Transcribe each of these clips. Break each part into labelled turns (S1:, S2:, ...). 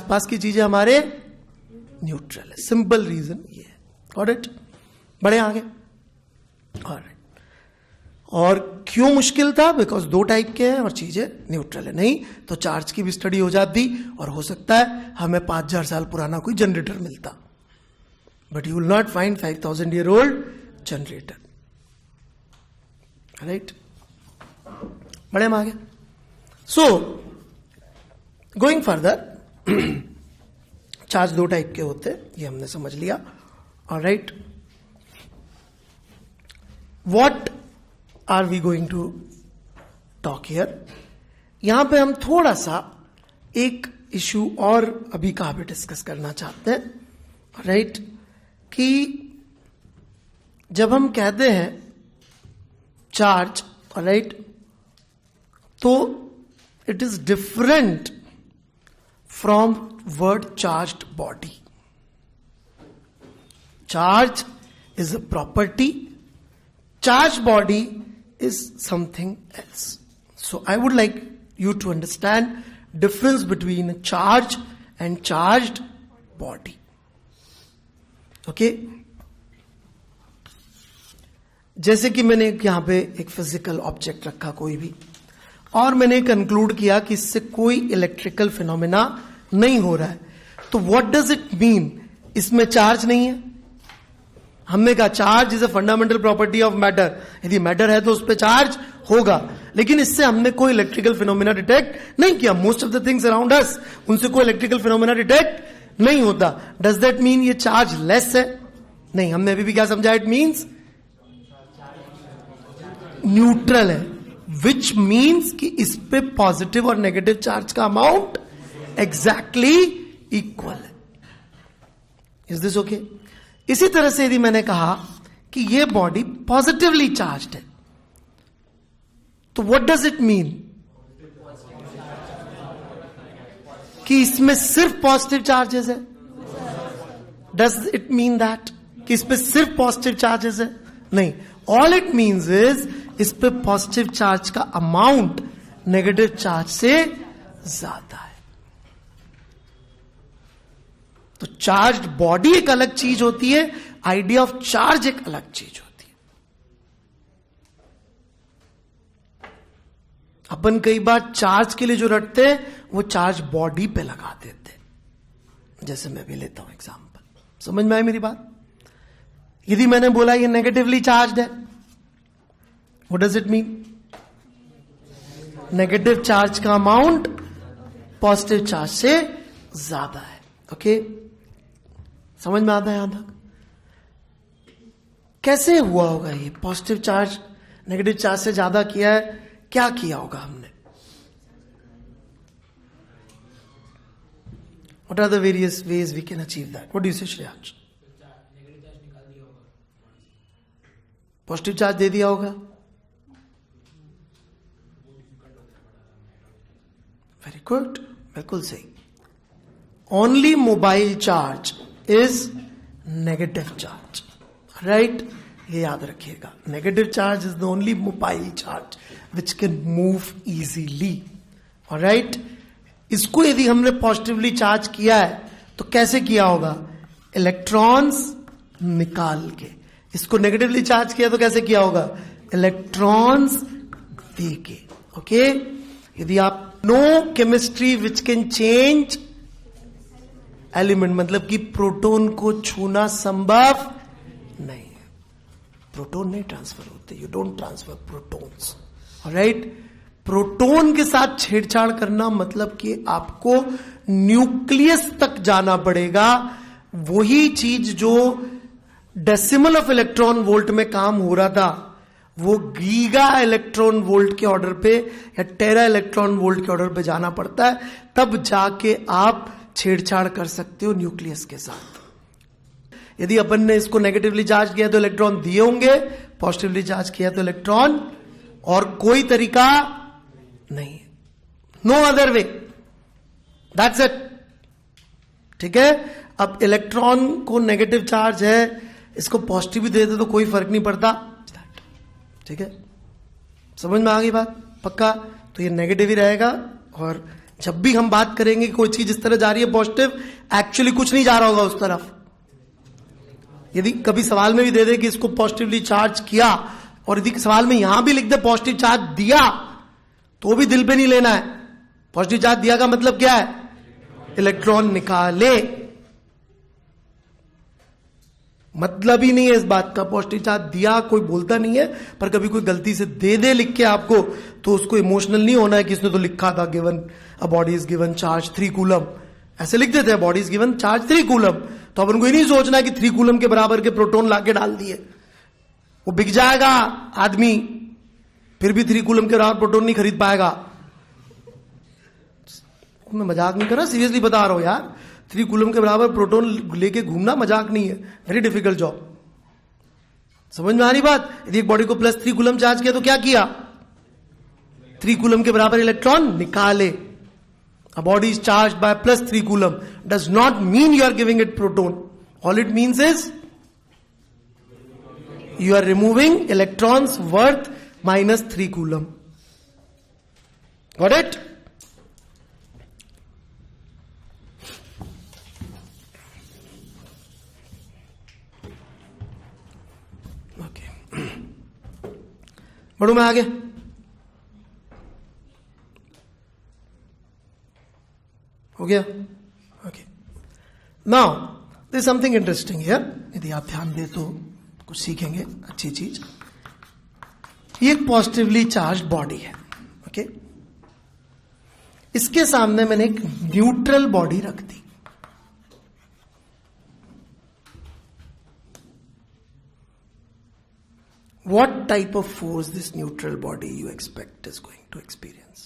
S1: आसपास की चीजें हमारे न्यूट्रल है. सिंपल रीजन ये है. Got it? बड़े आगे. ऑलराइट. और क्यों मुश्किल था? बिकॉज दो टाइप के हैं और चीजें न्यूट्रल है. नहीं तो चार्ज की भी स्टडी हो जाती और हो सकता है हमें 5000 साल पुराना कोई जनरेटर मिलता. But you will not find 5000 year old generator. Right? बड़े हम आगे. सो गोइंग फर्दर, चार्ज दो टाइप के होते हैं, ये हमने समझ लिया. Alright. What are we going to talk here? यहां पे हम थोड़ा सा एक इश्यू और अभी कहां पे डिस्कस करना चाहते हैं. राइट? कि जब हम कहते हैं चार्ज, राइट, तो it is different from word charged body. Charge is a property, charged body is something else. So I would like you to understand difference between a charge and charged body. Okay? जैसे कि मैंने यहां पे एक physical object रखा कोई भी, और मैंने कंक्लूड किया कि इससे कोई इलेक्ट्रिकल फिनोमेना नहीं हो रहा है. तो व्हाट डज इट मीन? इसमें चार्ज नहीं है. हमने कहा charge is a fundamental property of matter. यदि मैटर है तो उस पर चार्ज होगा, लेकिन इससे हमने कोई इलेक्ट्रिकल फिनोमेना डिटेक्ट नहीं किया. Most of the things around us, उनसे कोई इलेक्ट्रिकल फिनोमेना डिटेक्ट नहीं होता. डज दैट मीन ये चार्ज लेस है? नहीं. हमने अभी भी क्या समझा? इट मीन्स न्यूट्रल है, विच मीन्स कि इस पे पॉजिटिव और नेगेटिव चार्ज का अमाउंट एग्जैक्टली इक्वल है. Is this okay? इसी तरह से यदि मैंने कहा कि ये बॉडी पॉजिटिवली चार्ज्ड है, तो व्हाट डज इट मीन? कि इसमें सिर्फ पॉजिटिव चार्जेस है? डज इट मीन दैट कि इस पे सिर्फ पॉजिटिव चार्जेस है? नहीं. ऑल इट मीन्स इज इस पे पॉजिटिव चार्ज का अमाउंट नेगेटिव चार्ज से ज्यादा है. तो चार्ज्ड बॉडी एक अलग चीज होती है, आइडिया ऑफ चार्ज एक अलग चीज होती है. अपन कई बार चार्ज के लिए जो रटते हैं वो चार्ज बॉडी पे लगा देते हैं. जैसे मैं भी लेता हूं एग्जांपल. समझ में आई मेरी बात? यदि मैंने बोला ये नेगेटिवली चार्ज्ड है, what does it mean? Negative charge का अमाउंट पॉजिटिव चार्ज से ज्यादा है. ओके? समझ में आता है यहां तक? कैसे हुआ होगा ये? पॉजिटिव चार्ज नेगेटिव चार्ज से ज्यादा किया है, क्या किया होगा हमने? What are the various ways we can achieve that? What do you say, Shreyansh? Positive charge दे दिया होगा. वेरी गुड, बिल्कुल सही. Only mobile charge is negative charge. Right? ये याद रखिएगा. Negative charge is the only mobile charge which can move easily. Alright? इसको यदि हमने पॉजिटिवली चार्ज किया है तो कैसे किया होगा? इलेक्ट्रॉन्स निकाल के. इसको नेगेटिवली चार्ज किया तो कैसे किया होगा? इलेक्ट्रॉन्स दे के. ओके? यदि आप know chemistry which can change element, मतलब कि प्रोटॉन को छूना संभव नहीं है. प्रोटॉन नहीं ट्रांसफर होते. You don't transfer protons. Alright? Proton के साथ छेड़छाड़ करना मतलब कि आपको न्यूक्लियस तक जाना पड़ेगा. वही चीज जो डेसिमल ऑफ इलेक्ट्रॉन वोल्ट में काम हो रहा था, वो गीगा इलेक्ट्रॉन वोल्ट के ऑर्डर पे या टेरा इलेक्ट्रॉन वोल्ट के ऑर्डर पे जाना पड़ता है. तब जाके आप छेड़छाड़ कर सकते हो न्यूक्लियस के साथ. यदि अपन ने इसको नेगेटिवली चार्ज किया तो इलेक्ट्रॉन दिए होंगे, पॉजिटिवली चार्ज किया तो इलेक्ट्रॉन, और कोई तरीका नहीं है. No other way. That's it. ठीक है? अब इलेक्ट्रॉन को नेगेटिव चार्ज है, इसको पॉजिटिव भी दे दे तो कोई फर्क नहीं पड़ता. ठीक है? समझ में आ गई बात? पक्का? तो ये नेगेटिव ही रहेगा और जब भी हम बात करेंगे कोई चीज इस तरह जा रही है पॉजिटिव, एक्चुअली कुछ नहीं जा रहा होगा उस तरफ. यदि कभी सवाल में भी दे दे कि इसको पॉजिटिवली चार्ज किया, और यदि सवाल में यहां भी लिख दे पॉजिटिव चार्ज दिया, तो भी दिल पे नहीं लेना है. पॉजिटिव चार्ज दिया का मतलब क्या है? इलेक्ट्रॉन निकाले. मतलब ही नहीं है इस बात का. पॉजिटिव चार्ज दिया कोई बोलता नहीं है, पर कभी कोई गलती से दे दे लिख के आपको, तो उसको इमोशनल नहीं होना है कि इसने तो लिखा था given a body is given charge 3 coulomb. ऐसे लिख देते हैं body is given charge 3 coulomb. तो अपन को ही नहीं सोचना है कि 3 कूलम के बराबर के प्रोटॉन लाके डाल दिए. वो बिक जाएगा आदमी, फिर भी 3 कूलम के बराबर प्रोटॉन नहीं खरीद पाएगा. मैं मजाक नहीं कर रहा, सीरियसली बता रहा हूं यार. 3 कूलम के बराबर प्रोटॉन लेके घूमना मजाक नहीं है. Very difficult job. समझ में आ रही बात? यदि एक बॉडी को +3 कूलम चार्ज किया तो क्या किया? 3 कूलम के बराबर इलेक्ट्रॉन निकाले. A body is charged by +3 coulomb does not mean you are giving it proton. All it means is you are removing electrons worth -3 coulomb. Got it? Okay. बढ़ू मैं आगे. हो गया? Okay. Now there is something interesting here. यदि आप ध्यान दे तो कुछ सीखेंगे, अच्छी चीज. ये एक पॉजिटिवली चार्ज बॉडी है. ओके. इसके सामने मैंने एक न्यूट्रल बॉडी रख दी. What type of force this neutral body you expect is going to experience?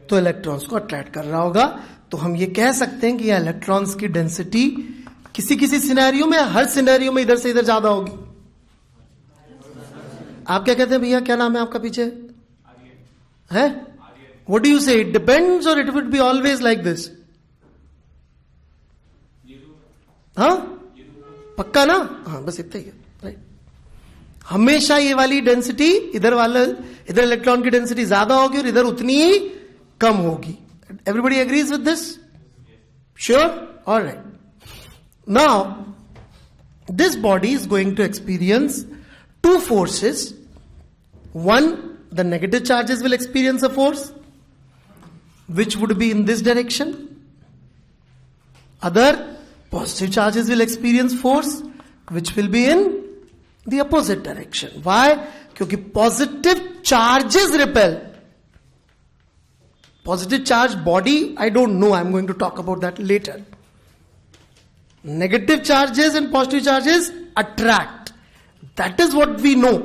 S1: तो इलेक्ट्रॉन्स को अट्रैक्ट कर रहा होगा. तो हम ये कह सकते हैं कि यह इलेक्ट्रॉन्स की डेंसिटी किसी किसी सिनेरियो में, हर सिनेरियो में इधर से इधर ज्यादा होगी. आप क्या कहते हैं भैया? क्या नाम है आपका पीछे? है? व्हाट डू यू से? इट डिपेंड्स और it would be always like this? हाँ, पक्का ना? हाँ, बस इतना ही है. राइट. हमेशा ये वाली डेंसिटी, इधर इलेक्ट्रॉन की डेंसिटी ज्यादा होगी और इधर उतनी ही कम होगी. Everybody agrees with this? Sure? Alright. Now this body is going to experience 2 forces. One, the negative charges will experience a force which would be in this direction. Other, positive charges will experience force which will be in the opposite direction. Why? क्योंकि positive charges repel. Positive charge body, I don't know. I'm going to talk about that later. Negative charges and positive charges attract. That is what we know.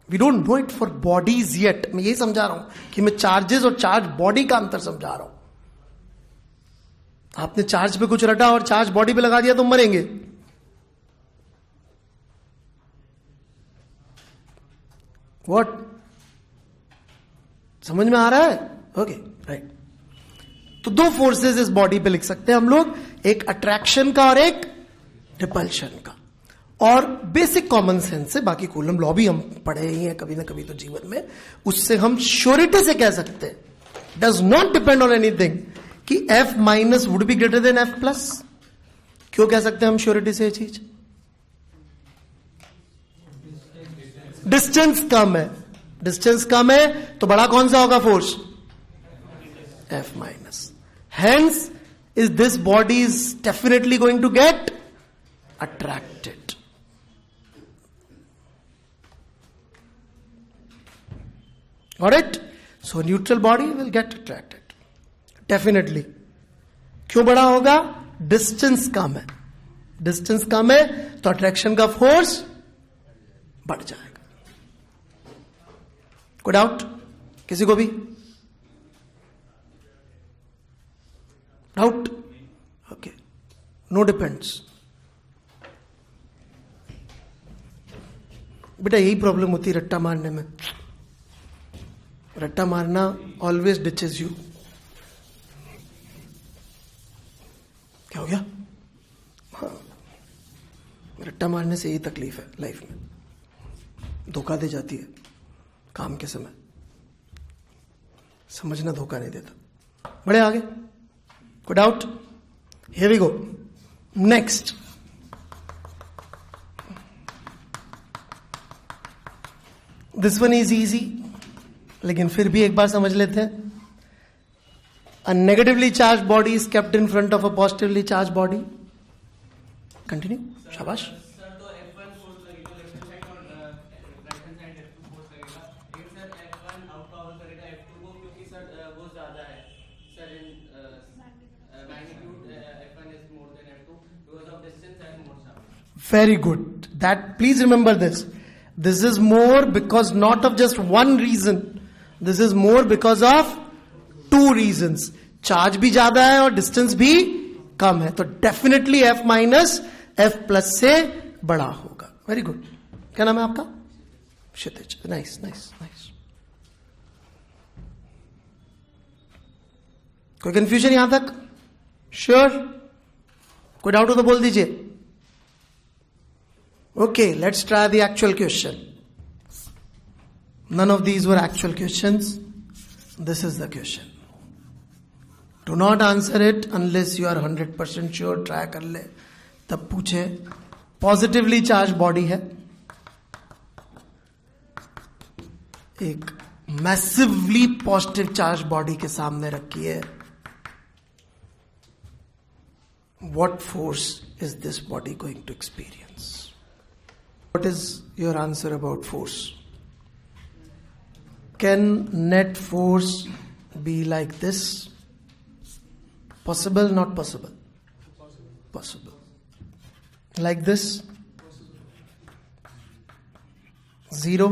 S1: We don't know it for bodies yet. मैं यही समझा रहा हूं कि मैं charges और charge body का अंतर समझा रहा हूं. आपने चार्ज पे कुछ रटा और चार्ज बॉडी पे लगा दिया तो मरेंगे. What? समझ में आ रहा है? Okay, right. तो 2 फोर्सेस इस बॉडी पे लिख सकते हैं हम लोग, एक अट्रैक्शन का और एक रिपल्शन का. और बेसिक कॉमन सेंस से, बाकी कूलम लॉ भी हम पढ़े ही हैं कभी ना कभी तो जीवन में, उससे हम श्योरिटी से कह सकते हैं, does not depend on anything, कि F minus would be greater than F plus. क्यों कह सकते हैं हम श्योरिटी से ये चीज? डिस्टेंस कम है. डिस्टेंस कम है तो बड़ा कौन सा होगा force? F minus. Hence, is this body is definitely going to get attracted. Got it? So neutral body will get attracted. Definitely. क्यों बड़ा होगा? डिस्टेंस कम है. डिस्टेंस कम है तो अट्रैक्शन का फोर्स बढ़ जाएगा. कोई डाउट किसी को भी? डाउट? ओके. No depends. बेटा यही प्रॉब्लम होती है रट्टा मारने में. रट्टा मारना ऑलवेज डिचेज यू. क्या हो गया? हाँ, रट्टा मारने से यही तकलीफ है लाइफ में. धोखा दे जाती है काम के समय. समझना धोखा नहीं देता। बढ़े आगे, कोई doubt? Here we go next. This one is easy, लेकिन फिर भी एक बार समझ लेते हैं। A negatively charged body is kept in front of a positively charged body. Continue. शाबाश।
S2: सर तो F1 फोर्स लगेगा लेफ्ट हैंड साइड और right hand side F2 force लगेगा, लेकिन सर F1 आउट पावर करेगा F2 को, क्योंकि सर वो ज्यादा है sir in magnitude F1 is more than F2 because of distance and motion.
S1: Very good. That, please remember this. This is more because not of just one reason. This is more because of two reasons. चार्ज भी ज्यादा है और distance भी कम है, तो definitely F minus F plus से बड़ा होगा। Very good. क्या नाम है आपका? क्षितिज। Nice nice nice. कोई कंफ्यूजन यहां तक? श्योर? कोई डाउट हो तो बोल दीजिए। Okay, let's try the actual question. None of these were actual questions. This is the question. Do not answer it unless you are 100% sure. Try कर ले तब पूछे। पॉजिटिवली चार्ज बॉडी है, एक मैसिवली पॉजिटिव चार्ज बॉडी के सामने रखी है। What force is this body going to experience? What is your answer about force? Can net force be like this? Possible, not possible? Possible. Like this? Zero?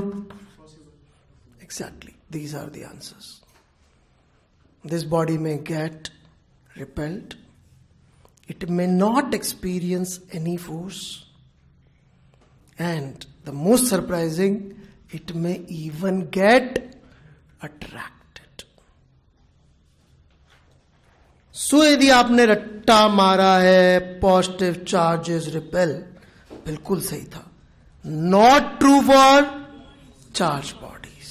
S1: Exactly. These are the answers. This body may get repelled. It may not experience any force. And the most surprising, it may even get attracted. सो यदि आपने रट्टा मारा है positive charges repel, बिल्कुल सही था। Not true for charge bodies.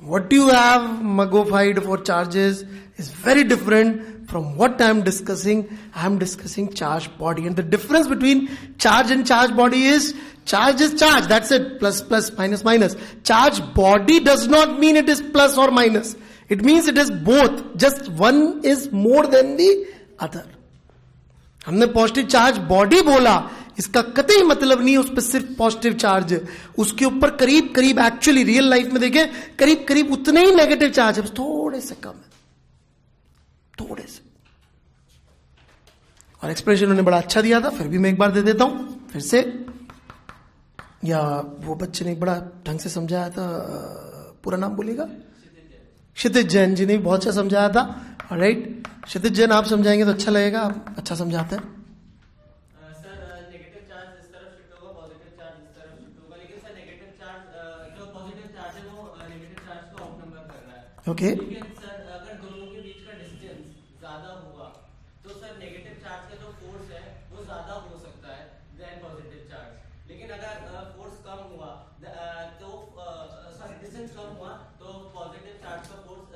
S1: What you have magnified for charges is very different from what I am discussing. I am discussing charge body, and the difference between charge and charge body is charge is charge, that's it, plus plus minus minus. Charge body does not mean it is plus और minus, it means it is both, just one is more than the other. हमने positive charge body बोला, इसका कतई मतलब नहीं उस पर सिर्फ पॉजिटिव चार्ज है, उसके ऊपर करीब करीब एक्चुअली रियल लाइफ में देखें करीब करीब उतने ही नेगेटिव चार्ज है, बस थोड़े से कम है, थोड़े से। और एक्सप्रेशन उन्होंने बड़ा अच्छा दिया था, फिर भी मैं एक बार दे देता हूं फिर से। या वो बच्चे ने बड़ा ढंग से समझाया था, पूरा नाम बोलिएगा? क्षितिज जैन जी ने बहुत अच्छा समझाया था। राइट, क्षितिज जैन आप समझाएंगे तो अच्छा लगेगा, आप अच्छा समझाते हैं।
S2: सर नेगेटिव चार्ज इस तरफ शिफ्ट होगा, पॉजिटिव चार्ज इस तरफ शिफ्ट होगा, लेकिन सर नेगेटिव चार्ज जो पॉजिटिव चार्ज है वो नेगेटिव चार्ज को आउट नंबर कर रहा है।
S1: ओके,
S2: लेकिन सर अगर दोनों के बीच का डिस्टेंस ज्यादा हुआ तो सर नेगेटिव चार्ज का जो फोर्स है वो ज्यादा हो सकता है देन पॉजिटिव चार्ज। लेकिन अगर फोर्स कम हुआ तो डिस्टेंस कम हुआ